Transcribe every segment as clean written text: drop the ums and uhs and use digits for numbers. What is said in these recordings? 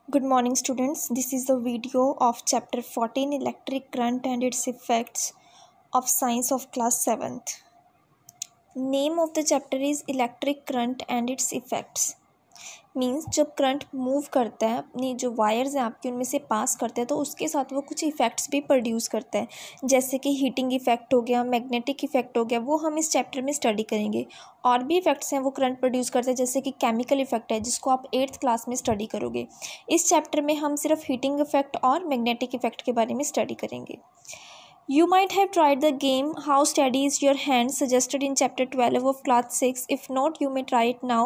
Good morning, students. This is the video of chapter 14 Electric Current and its Effects of Science of class 7th. Name of the chapter is Electric Current and its Effects. Means जब current move करता है अपनी जो wires हैं आपकी उनमें से पास करता है तो उसके साथ वो कुछ इफ़ेक्ट्स भी प्रोड्यूस करता है, जैसे कि हीटिंग इफ़ेक्ट हो गया, मैग्नेटिक इफ़ेक्ट हो गया, वो हम इस चैप्टर में स्टडी करेंगे। और भी इफ़ेक्ट्स हैं वो करंट प्रोड्यूस करते हैं, जैसे कि केमिकल इफ़ेक्ट है जिसको आप 8th क्लास में स्टडी करोगे। इस चैप्टर में हम सिर्फ हीटिंग इफ़ेक्ट और मैग्नेटिक इफ़ेक्ट के बारे में स्टडी करेंगे। You might have tried the game How Steady Is Your Hand suggested in chapter 12 of class 6. If not, you may try it now.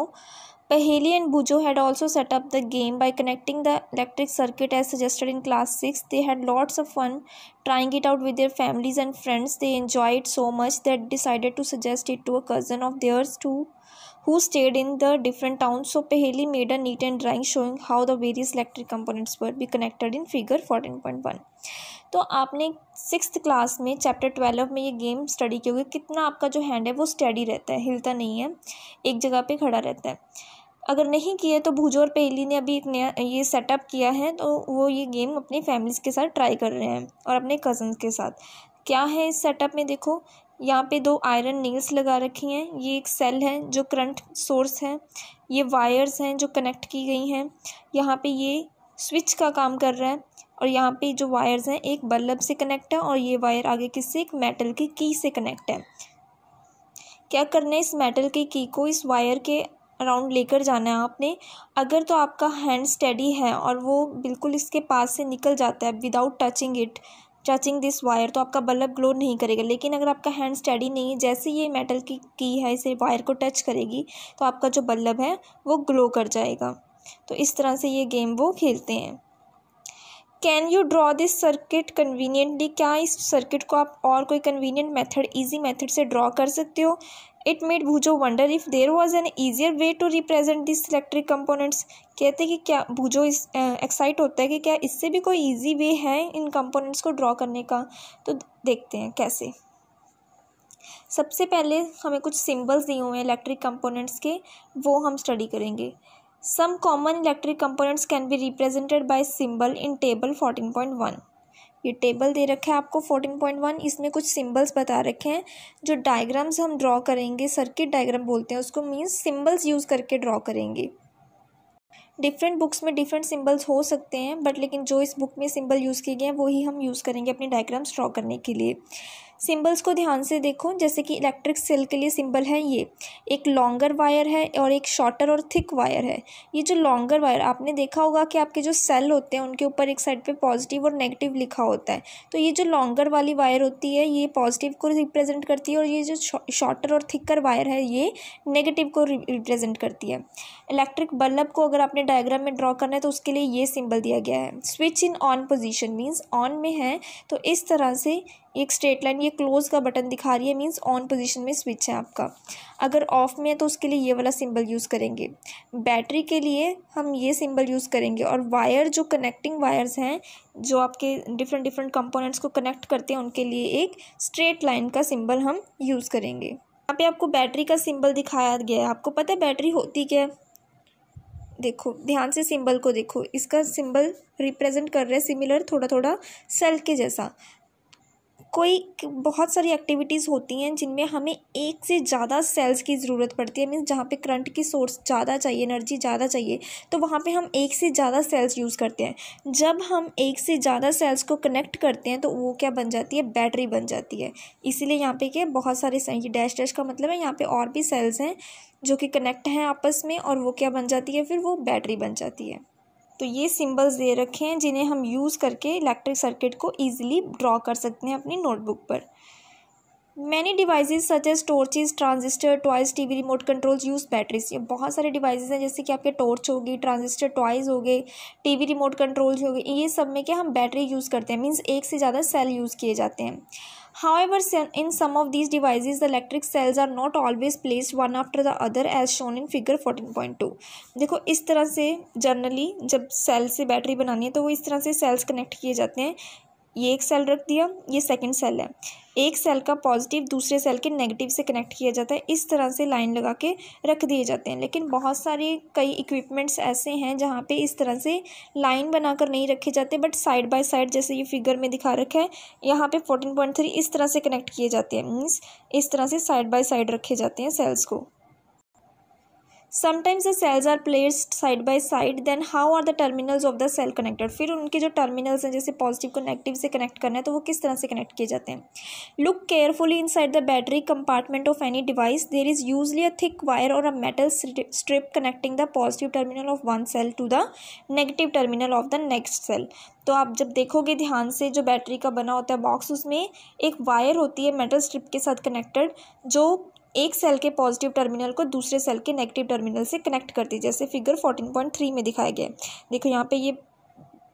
Paheli and Bujo had also set up the game by connecting the electric circuit as suggested in class 6. They had lots of fun trying it out with their families and friends. They enjoyed it so much that decided to suggest it to a cousin of theirs too, who stayed in the different towns. So Paheli made a neat and drawing showing how the various electric components were be connected in figure 14.1. तो आपने 6th class में chapter 12 में ये game study की होगी। कितना आपका जो हैंड है वो स्टेडी रहता है, हिलता नहीं है, एक जगह पे खड़ा रहता है। अगर नहीं किया तो भूजो और पहेली ने अभी एक नया ये सेटअप किया है, तो वो ये गेम अपनी फैमिलीज़ के साथ ट्राई कर रहे हैं और अपने कज़न्स के साथ। क्या है इस सेटअप में, देखो यहाँ पे 2 आयरन नील्स लगा रखी हैं, ये एक सेल है जो करंट सोर्स है, ये वायर्स हैं जो कनेक्ट की गई हैं, यहाँ पे ये स्विच का काम कर रहा है, और यहाँ पे जो वायर्स हैं एक बल्ब से कनेक्ट है और ये वायर आगे किससे, एक मेटल की की से कनेक्ट है। क्या करना है, इस मेटल की की को इस वायर के अराउंड लेकर जाना है आपने। अगर तो आपका हैंड स्टेडी है और वो बिल्कुल इसके पास से निकल जाता है विदाउट टचिंग दिस वायर, तो आपका बल्ब ग्लो नहीं करेगा। लेकिन अगर आपका हैंड स्टेडी नहीं है, जैसे ये मेटल की है इसे वायर को टच करेगी तो आपका जो बल्ब है वो ग्लो कर जाएगा। तो इस तरह से ये गेम वो खेलते हैं। Can you draw this circuit conveniently, क्या इस सर्किट को आप और कोई कन्वीनियंट मेथड, ईजी मेथड से ड्रॉ कर सकते हो। It made Boojho wonder if there was an easier way to represent this electric components. कहते हैं कि क्या भूजो इस एक्साइट होता है कि क्या इससे भी कोई ईजी वे है इन कंपोनेंट्स को ड्रॉ करने का। तो देखते हैं कैसे। सबसे पहले हमें कुछ सिम्बल्स दिए हुए हैं इलेक्ट्रिक कंपोनेंट्स के, वो हम स्टडी करेंगे। Some common electric components can be represented by symbol in table 14.1. ये टेबल दे रखा है आपको 14.1, इसमें कुछ सिम्बल्स बता रखे हैं। जो डायग्राम्स हम ड्रॉ करेंगे, सर्किट डायग्राम बोलते हैं उसको, मीन्स सिम्बल्स यूज़ करके ड्रॉ करेंगे। डिफरेंट बुक्स में डिफरेंट सिम्बल्स हो सकते हैं, बट लेकिन जो इस बुक में सिम्बल यूज़ किए गए हैं वही हम यूज़ करेंगे अपनी डायग्राम्स ड्रॉ करने के लिए। सिम्बल्स को ध्यान से देखो, जैसे कि इलेक्ट्रिक सेल के लिए सिंबल है ये, एक लॉन्गर वायर है और एक शॉर्टर और थिक वायर है। ये जो लॉन्गर वायर, आपने देखा होगा कि आपके जो सेल होते हैं उनके ऊपर एक साइड पे पॉजिटिव और नेगेटिव लिखा होता है, तो ये जो लॉन्गर वाली वायर होती है ये पॉजिटिव को रिप्रेजेंट करती है, और ये जो शॉर्टर और थिकर वायर है ये नेगेटिव को रिप्रेजेंट करती है। इलेक्ट्रिक बल्ब को अगर आपने डायग्राम में ड्रॉ करना है तो उसके लिए ये सिंबल दिया गया है। Switch in on position means on में है, तो इस तरह से एक स्ट्रेट लाइन, ये क्लोज का बटन दिखा रही है, मीन्स ऑन पोजीशन में स्विच है आपका। अगर ऑफ में है तो उसके लिए ये वाला सिंबल यूज़ करेंगे। बैटरी के लिए हम ये सिंबल यूज़ करेंगे, और वायर जो कनेक्टिंग वायर्स हैं जो आपके डिफरेंट कंपोनेंट्स को कनेक्ट करते हैं उनके लिए एक स्ट्रेट लाइन का सिंबल हम यूज़ करेंगे। यहाँ पे आपको बैटरी का सिंबल दिखाया गया है। आपको पता है बैटरी होती क्या है, देखो ध्यान से सिंबल को देखो, इसका सिंबल रिप्रेजेंट कर रहा है सिमिलर थोड़ा थोड़ा सेल के जैसा। कोई बहुत सारी एक्टिविटीज़ होती हैं जिनमें हमें एक से ज़्यादा सेल्स की ज़रूरत पड़ती है, मीन्स जहाँ पे करंट की सोर्स ज़्यादा चाहिए, एनर्जी ज़्यादा चाहिए, तो वहाँ पे हम एक से ज़्यादा सेल्स यूज़ करते हैं। जब हम एक से ज़्यादा सेल्स को कनेक्ट करते हैं तो वो क्या बन जाती है, बैटरी बन जाती है। इसीलिए यहाँ पे क्या बहुत सारे, ये डैश डैश का मतलब है यहाँ पे और भी सेल्स हैं जो कि कनेक्ट हैं आपस में, और वो क्या बन जाती है, फिर वो बैटरी बन जाती है। तो ये सिंबल्स दे रखे हैं जिन्हें हम यूज़ करके इलेक्ट्रिक सर्किट को ईजिली ड्रॉ कर सकते हैं अपनी नोटबुक पर। Many devices such as torches, transistor, toys, TV remote controls use batteries. ये बहुत सारे डिवाइसेस हैं, जैसे कि आपके टॉर्च होगी, ट्रांजिस्टर, टॉयज हो गए, टीवी रिमोट कंट्रोल्स हो गए, ये सब में क्या हम बैटरी यूज़ करते हैं, मीन्स एक से ज़्यादा सेल यूज़ किए जाते हैं। However, in some of these devices, the electric cells are not always placed one after the other as shown in figure 14.2. देखो इस तरह से जनरली जब सेल से बैटरी बनानी है तो वो इस तरह से सेल्स कनेक्ट किए जाते हैं। ये एक सेल रख दिया, ये सेकंड सेल है, एक सेल का पॉजिटिव दूसरे सेल के नेगेटिव से कनेक्ट किया जाता है, इस तरह से लाइन लगा के रख दिए जाते हैं। लेकिन बहुत सारे कई इक्विपमेंट्स ऐसे हैं जहाँ पे इस तरह से लाइन बनाकर नहीं रखे जाते, बट साइड बाय साइड जैसे ये फिगर में दिखा रखा है, यहाँ पे 14.3 इस तरह से कनेक्ट किए जाते हैं, मीन्स इस तरह से साइड बाय साइड रखे जाते हैं सेल्स को। Sometimes the cells are placed side by side, then how are the terminals of the cell connected? फिर उनके जो टर्मिनल्स हैं, जैसे पॉजिटिव को नेगेटिव से कनेक्ट करना है तो वो किस तरह से कनेक्ट किए जाते हैं। Look carefully inside the battery compartment of any device. There is usually a thick wire or a metal strip connecting the positive terminal of one cell to the negative terminal of the next cell. तो आप जब देखोगे ध्यान से, जो battery का बना होता है बॉक्स, उसमें एक वायर होती है मेटल स्ट्रिप के साथ कनेक्टेड, जो एक सेल के पॉजिटिव टर्मिनल को दूसरे सेल के नेगेटिव टर्मिनल से कनेक्ट करती है, जैसे फिगर 14.3 में दिखाया गया है। देखो यहाँ पे ये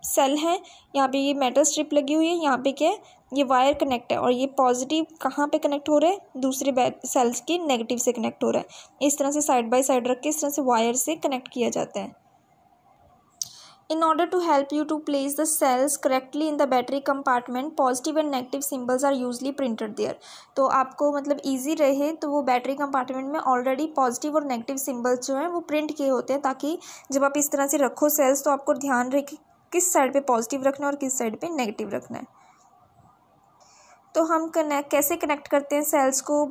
सेल है, यहाँ पे ये मेटल स्ट्रिप लगी हुई है, यहाँ पे क्या है, ये वायर कनेक्ट है, और ये पॉजिटिव कहाँ पे कनेक्ट हो रहा है, दूसरे सेल्स के नेगेटिव से कनेक्ट हो रहा है। इस तरह से साइड बाय साइड रख के इस तरह से वायर से कनेक्ट किया जाता है। In order to help you to place the cells correctly in the battery compartment, positive and negative symbols are usually printed there. तो आपको मतलब easy रहे तो वो बैटरी कंपार्टमेंट में ऑलरेडी पॉजिटिव और नेगेटिव सिम्बल्स जो हैं वो प्रिंट किए होते हैं, ताकि जब आप इस तरह से रखो सेल्स तो आपको ध्यान रहे कि किस साइड पे पॉजिटिव रखना है और किस साइड पे नेगेटिव रखना है। तो हम कैसे कनेक्ट करते हैं सेल्स को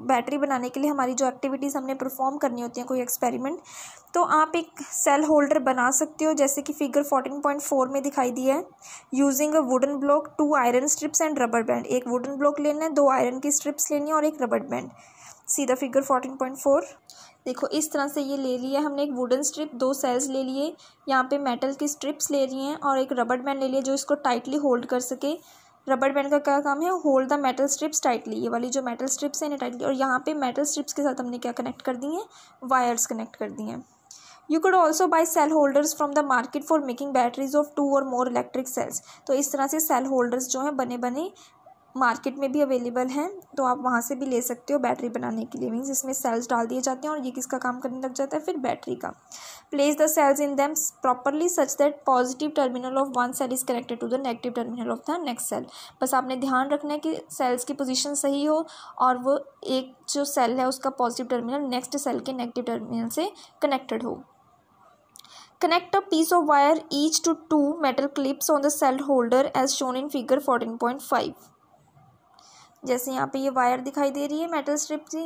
बैटरी बनाने के लिए, हमारी जो एक्टिविटीज़ हमने परफॉर्म करनी होती हैं, कोई एक्सपेरिमेंट, तो आप एक सेल होल्डर बना सकते हो, जैसे कि फिगर 14.4 में दिखाई दिया है। Using a wooden block, 2 iron strips and rubber band. एक वुडन ब्लॉक लेना है, 2 आयरन की स्ट्रिप्स लेनी है और एक रबर बैंड। सीधा फिगर 14.4 देखो, इस तरह से ये ले लिया हमने, एक वुडन स्ट्रिप, 2 सेल्स ले लिए, यहाँ पे मेटल की स्ट्रिप्स ले रही हैं और एक रबर बैंड ले लिया जो इसको टाइटली होल्ड कर सके। रबर बैंड का क्या काम है, hold the metal strips tightly. ये वाली जो मेटल स्ट्रिप्स हैं टाइटली, और यहाँ पे मेटल स्ट्रिप्स के साथ हमने क्या कनेक्ट कर दी हैं, वायर्स कनेक्ट कर दी हैं। You could also buy cell holders from the market for making batteries of 2 और मोर इलेक्ट्रिक सेल्स। तो इस तरह से सेल होल्डर्स जो हैं बने बने मार्केट में भी अवेलेबल हैं, तो आप वहाँ से भी ले सकते हो बैटरी बनाने के लिए। मीन्स इसमें सेल्स डाल दिए जाते हैं और ये किसका काम करने लग जाता है, फिर बैटरी का। Place the cells in them properly such that positive terminal of one cell is connected to the negative terminal of the next cell. बस आपने ध्यान रखना है कि सेल्स की पोजीशन सही हो और वो एक जो सेल है उसका पॉजिटिव टर्मिनल नेक्स्ट सेल के नेगेटिव टर्मिनल से कनेक्टेड हो। Connect a piece of wire each to 2 metal clips on the cell holder as shown in figure 14.5। जैसे यहाँ पे ये वायर दिखाई दे रही है मेटल स्ट्रिप की,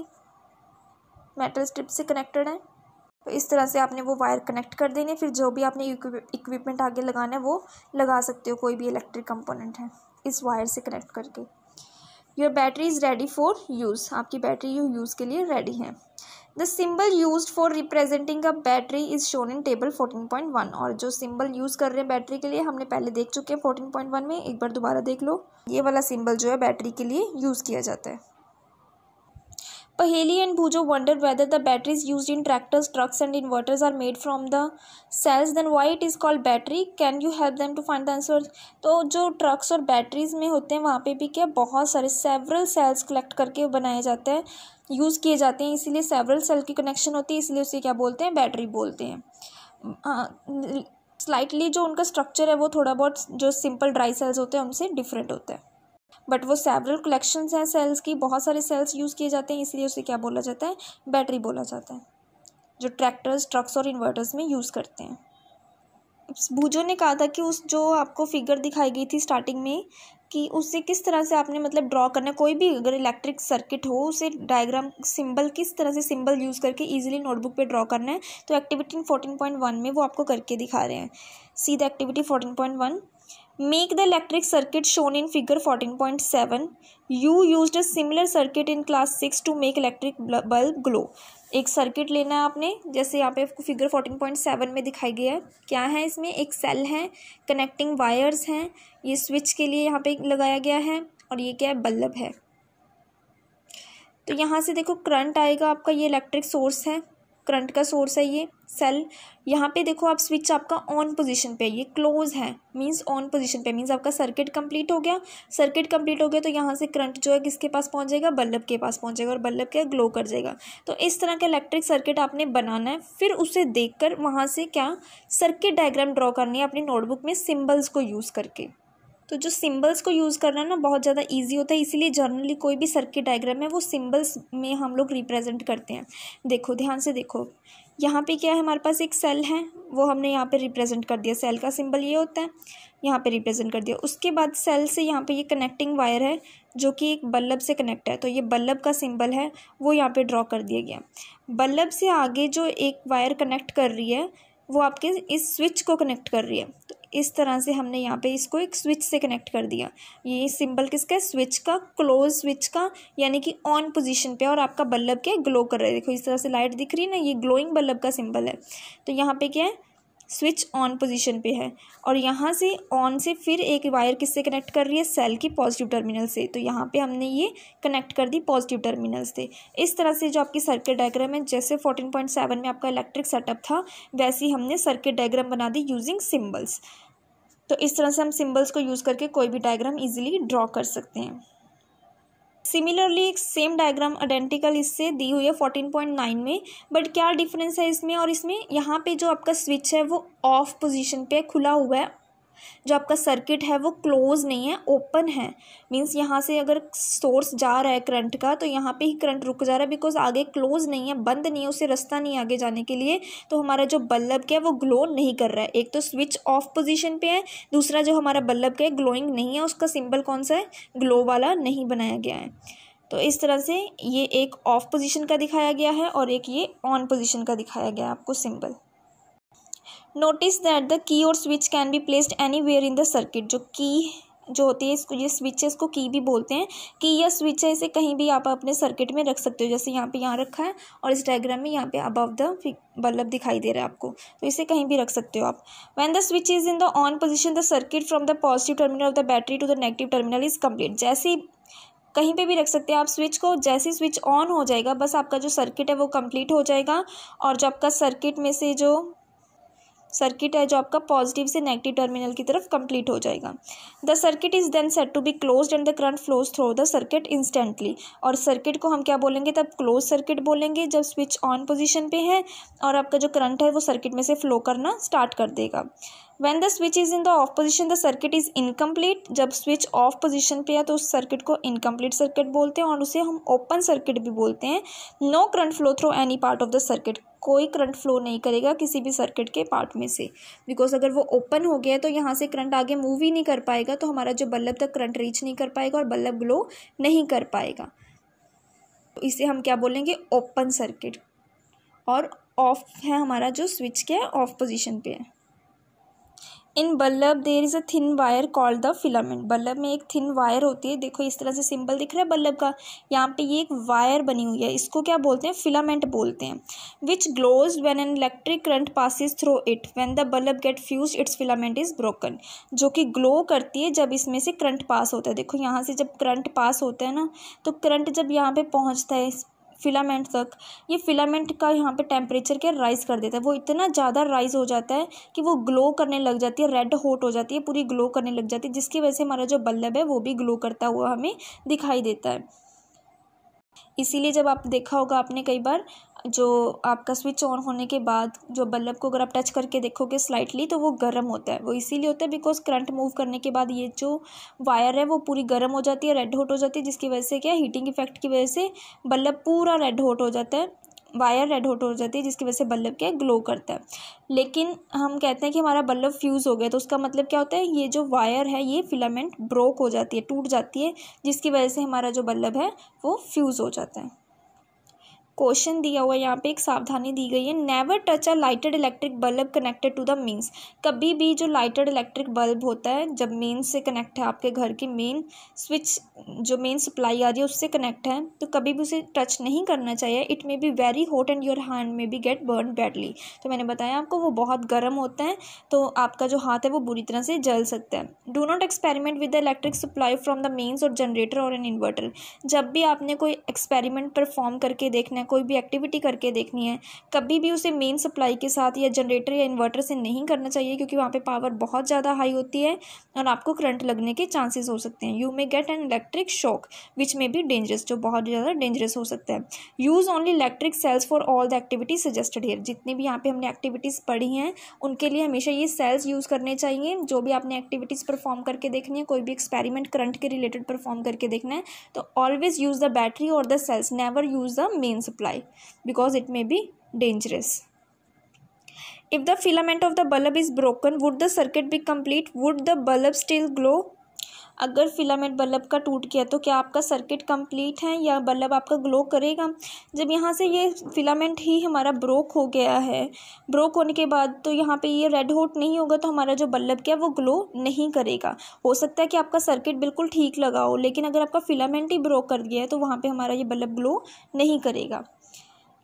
मेटल स्ट्रिप से कनेक्टेड है, तो इस तरह से आपने वो वायर कनेक्ट कर देने। फिर जो भी आपने इक्विपमेंट आगे लगाना है वो लगा सकते हो, कोई भी इलेक्ट्रिक कंपोनेंट है, इस वायर से कनेक्ट करके। Your battery is ready for use, आपकी बैटरी यूज़ के लिए रेडी है। The symbol used for representing a battery is shown in table 14.1। और जो सिंबल यूज़ कर रहे हैं बैटरी के लिए हमने पहले देख चुके हैं 14.1 में, एक बार दोबारा देख लो। ये वाला सिंबल जो है बैटरी के लिए यूज़ किया जाता है। Paheli and Bhujo wondered whether the batteries used in tractors, trucks and inverters are made from the cells, then why it is called battery? Can you help them to find the answer? तो जो trucks और batteries में होते हैं वहाँ पे भी क्या बहुत सारे सेवरल सेल्स कलेक्ट करके बनाए जाते हैं, यूज़ किए जाते हैं, इसीलिए सेवरल सेल की कनेक्शन होती है, इसलिए उसे क्या बोलते हैं, बैटरी बोलते हैं। स्लाइटली जो उनका स्ट्रक्चर है वो थोड़ा बहुत जो सिंपल ड्राई सेल्स होते हैं उनसे डिफरेंट होता है, बट वो सेवरल कलेक्शंस हैं सेल्स की, बहुत सारे सेल्स यूज़ किए जाते हैं, इसलिए उसे क्या बोला जाता है, बैटरी बोला जाता है, जो ट्रैक्टर्स, ट्रक्स और इन्वर्टर्स में यूज़ करते हैं। भूजो ने कहा था कि उस जो आपको फिगर दिखाई गई थी स्टार्टिंग में, कि उससे किस तरह से आपने मतलब ड्रॉ करना है, कोई भी अगर इलेक्ट्रिक सर्किट हो उसे डायग्राम सिंबल किस तरह से सिंबल यूज़ करके इजीली नोटबुक पे ड्रॉ करना है। तो एक्टिविटी 14.1 में वो आपको करके दिखा रहे हैं। See the activity 14.1। Make the electric circuit shown in figure 14.7. You used a similar circuit in class 6 to make electric bulb glow. एक सर्किट लेना है आपने, जैसे यहाँ पे आपको फिगर 14.7 में दिखाई गया है। क्या है इसमें, एक सेल है, कनेक्टिंग वायर्स हैं, ये स्विच के लिए यहाँ पे लगाया गया है, और ये क्या है, बल्ब है। तो यहाँ से देखो करंट आएगा आपका, ये इलेक्ट्रिक सोर्स है, करंट का सोर्स है ये सेल। यहाँ पे देखो आप स्विच आपका ऑन पोजीशन पे, ये क्लोज है, मींस ऑन पोजीशन पे, मींस आपका सर्किट कंप्लीट हो गया। सर्किट कंप्लीट हो गया तो यहाँ से करंट जो है किसके पास पहुँच जाएगा, बल्ब के पास पहुँच जाएगा, और बल्ब क्या ग्लो कर जाएगा। तो इस तरह का इलेक्ट्रिक सर्किट आपने बनाना है, फिर उसे देखकर वहाँ से क्या सर्किट डायग्राम ड्रॉ करनी है अपनी नोटबुक में सिम्बल्स को यूज़ करके। तो जो सिंबल्स को यूज़ करना ना बहुत ज़्यादा इजी होता है, इसीलिए जनरली कोई भी सर्किट डायग्राम है वो सिंबल्स में हम लोग रिप्रेजेंट करते हैं। देखो ध्यान से देखो, यहाँ पे क्या है, हमारे पास एक सेल है, वो हमने यहाँ पे रिप्रेजेंट कर दिया, सेल का सिंबल ये होता है, यहाँ पे रिप्रेजेंट कर दिया। उसके बाद सेल से यहाँ पे ये कनेक्टिंग वायर है जो कि एक बल्ब से कनेक्ट है, तो ये बल्ब का सिंबल है वो यहाँ पे ड्रॉ कर दिया गया। बल्ब से आगे जो एक वायर कनेक्ट कर रही है वो आपके इस स्विच को कनेक्ट कर रही है, तो इस तरह से हमने यहाँ पे इसको एक स्विच से कनेक्ट कर दिया। ये सिंबल किसका है, स्विच का, क्लोज स्विच का, यानी कि ऑन पोजीशन पे, और आपका बल्ब क्या ग्लो कर रहा है। देखो इस तरह से लाइट दिख रही है ना, ये ग्लोइंग बल्ब का सिंबल है। तो यहाँ पे क्या है, स्विच ऑन पोजीशन पे है, और यहाँ से ऑन से फिर एक वायर किससे कनेक्ट कर रही है, सेल की पॉजिटिव टर्मिनल से। तो यहाँ पे हमने ये कनेक्ट कर दी पॉजिटिव टर्मिनल से। इस तरह से जो आपकी सर्किट डायग्राम है, जैसे 14.7 में आपका इलेक्ट्रिक सेटअप था, वैसे ही हमने सर्किट डायग्राम बना दी यूजिंग सिम्बल्स। तो इस तरह से हम सिम्बल्स को यूज़ करके कोई भी डायग्राम ईजिली ड्रॉ कर सकते हैं। सिमिलरली एक सेम डायग्राम आइडेंटिकल इससे दी हुई है 14.9 में, बट क्या डिफरेंस है इसमें और इसमें, यहाँ पे जो आपका स्विच है वो ऑफ पोजीशन पे खुला हुआ है, जो आपका सर्किट है वो क्लोज नहीं है, ओपन है। मींस यहाँ से अगर सोर्स जा रहा है करंट का, तो यहाँ पे ही करंट रुक जा रहा है, बिकॉज आगे क्लोज नहीं है, बंद नहीं है, उसे रास्ता नहीं आगे जाने के लिए। तो हमारा जो बल्ब क्या है वो ग्लो नहीं कर रहा है। एक तो स्विच ऑफ पोजीशन पे है, दूसरा जो हमारा बल्ब क्या है ग्लोइंग नहीं है, उसका सिंबल कौन सा है, ग्लो वाला नहीं बनाया गया है। तो इस तरह से ये एक ऑफ पोजीशन का दिखाया गया है और एक ये ऑन पोजीशन का दिखाया गया है आपको symbol. Notice that the key और switch can be placed anywhere in the circuit. जो की जो होती है, इसको ये स्विच है, इसको की भी बोलते हैं। की या स्विच है, इसे कहीं भी आप अपने सर्किट में रख सकते हो, जैसे यहाँ पे यहाँ रखा है, और इस डायग्राम में यहाँ पे अबव द बल्ब दिखाई दे रहा है आपको, तो इसे कहीं भी रख सकते हो आप। When the switch is in the on position, the circuit from the positive terminal of the battery to the negative terminal is complete. जैसे कहीं पे भी रख सकते हैं आप स्विच को, जैसे स्विच ऑन हो जाएगा बस आपका जो सर्किट है वो कंप्लीट हो जाएगा, और जो आपका सर्किट में से जो सर्किट है जो आपका पॉजिटिव से नेगेटिव टर्मिनल की तरफ कंप्लीट हो जाएगा। The circuit is then set to be closed and the current flows through the circuit instantly. और सर्किट को हम क्या बोलेंगे, तब क्लोज सर्किट बोलेंगे जब स्विच ऑन पोजीशन पे है और आपका जो करंट है वो सर्किट में से फ्लो करना स्टार्ट कर देगा। When the switch is in the off position, the circuit is incomplete। जब स्विच ऑफ पोजीशन पे है तो उस सर्किट को इनकम्प्लीट सर्किट बोलते हैं, और उसे हम ओपन सर्किट भी बोलते हैं। No current flow through any part of the circuit. कोई करंट फ्लो नहीं करेगा किसी भी सर्किट के पार्ट में से, बिकॉज अगर वो ओपन हो गया तो यहाँ से करंट आगे मूव ही नहीं कर पाएगा, तो हमारा जो बल्ब तक करंट रीच नहीं कर पाएगा और बल्ब ग्लो नहीं कर पाएगा। तो इसे हम क्या बोलेंगे, ओपन सर्किट। और ऑफ है हमारा जो स्विच क्या है, ऑफ पोजीशन पे है। In bulb there is a thin wire called the filament. Bulb में एक थिन वायर होती है, देखो इस तरह से सिंबल दिख रहा है बल्ब का, यहाँ पे ये एक वायर बनी हुई है, इसको क्या बोलते हैं, फिलामेंट बोलते हैं। Which glows when an electric current passes through it, when the bulb get fuse its filament is broken. जो कि ग्लो करती है जब इसमें से करंट पास होता है। देखो यहाँ से जब करंट पास होता है ना, तो करंट जब यहाँ पे पहुँचता है फिलामेंट तक, ये फिलामेंट का यहाँ पे टेम्परेचर क्या राइज कर देता है, वो इतना ज़्यादा राइज हो जाता है कि वो ग्लो करने लग जाती है, रेड हॉट हो जाती है, पूरी ग्लो करने लग जाती है, जिसकी वजह से हमारा जो बल्ब है वो भी ग्लो करता हुआ हमें दिखाई देता है। इसीलिए जब आप देखा होगा आपने कई बार, जो आपका स्विच ऑन होने के बाद जो बल्ब को अगर आप टच करके देखोगे स्लाइटली, तो वो गर्म होता है। वो इसीलिए होता है बिकॉज करंट मूव करने के बाद ये जो वायर है वो पूरी गर्म हो जाती है, रेड हॉट हो जाती है, जिसकी वजह से क्या, हीटिंग इफेक्ट की वजह से बल्ब पूरा रेड हॉट हो जाता है, वायर रेड हॉट हो जाती है, जिसकी वजह से बल्ब क्या ग्लो करता है। लेकिन हम कहते हैं कि हमारा बल्ब फ्यूज़ हो गया, तो उसका मतलब क्या होता है, ये जो वायर है ये फिलामेंट ब्रोक हो जाती है, टूट जाती है, जिसकी वजह से हमारा जो बल्ब है वो फ्यूज़ हो जाता है। क्वेश्चन दिया हुआ है यहाँ पे, एक सावधानी दी गई है, never touch a lighted electric bulb connected to the mains. कभी भी जो लाइटेड इलेक्ट्रिक बल्ब होता है, जब मेन से कनेक्ट है, आपके घर की मेन स्विच जो मेन सप्लाई आ रही है उससे कनेक्ट है, तो कभी भी उसे टच नहीं करना चाहिए। It may be very hot and your hand may be gate burn badly. तो मैंने बताया आपको वो बहुत गर्म होता है, तो आपका जो हाथ है वो बुरी तरह से जल सकता है। Do not experiment with the electric supply from the mains और जनरेटर और एन इन्वर्टर। जब भी आपने कोई एक्सपेरिमेंट परफॉर्म करके देखना कोई भी एक्टिविटी करके देखनी है, कभी भी उसे मेन सप्लाई के साथ या जनरेटर या इन्वर्टर से नहीं करना चाहिए, क्योंकि वहाँ पे पावर बहुत ज़्यादा हाई होती है और आपको करंट लगने के चांसेस हो सकते हैं। You may get an electric shock which may be dangerous, जो बहुत ज़्यादा डेंजरस हो सकता है। Use only electric sales for all the activities suggested here, जितनी भी यहाँ पे हमने एक्टिविटीज़ पढ़ी हैं उनके लिए हमेशा ये सेल्स यूज़ करने चाहिए। जो भी आपने एक्टिविटीज़ परफॉर्म करके देखनी है, कोई भी एक्सपेरिमेंट करंट के रिलेटेड परफॉर्म करके देखना है, तो ऑलवेज यूज़ द बैटरी और the cells, never use the main supply because it may be dangerous. If the filament of the bulb is broken, would the circuit be complete? Would the bulb still glow? अगर filament bulb का टूट गया तो क्या आपका circuit complete है या bulb आपका ग्लो करेगा? जब यहाँ से ये फिलामेंट ही हमारा ब्रोक हो गया है, ब्रोक होने के बाद तो यहाँ पे ये रेड हॉट नहीं होगा, तो हमारा जो बल्ब क्या वो ग्लो नहीं करेगा। हो सकता है कि आपका सर्किट बिल्कुल ठीक लगा हो, लेकिन अगर आपका फिलामेंट ही ब्रोक कर गया है तो वहाँ पर हमारा ये बल्ब ग्लो नहीं करेगा।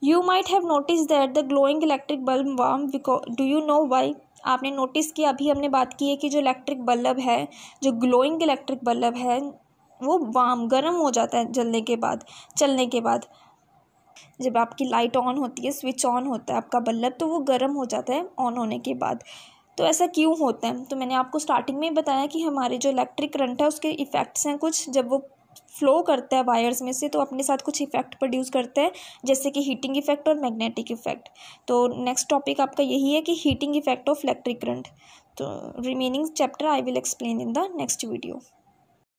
You might have noticed that the glowing electric bulb warm because do you know why? आपने नोटिस किया, अभी हमने बात की है कि जो इलेक्ट्रिक बल्ब है, जो ग्लोइंग इलेक्ट्रिक बल्ब है, वो वार्म गर्म हो जाता है चलने के बाद जब आपकी लाइट ऑन होती है, स्विच ऑन होता है आपका बल्ब, तो वो गर्म हो जाता है ऑन होने के बाद। तो ऐसा क्यों होता है? तो मैंने आपको स्टार्टिंग में बताया कि हमारे जो इलेक्ट्रिक करंट है उसके इफ़ेक्ट्स हैं कुछ, जब वो फ्लो करता है वायर्स में से तो अपने साथ कुछ इफेक्ट प्रोड्यूस करता है, जैसे कि हीटिंग इफेक्ट और मैग्नेटिक इफेक्ट। तो नेक्स्ट टॉपिक आपका यही है कि heating effect of electric current. तो remaining chapter I will explain in the next video.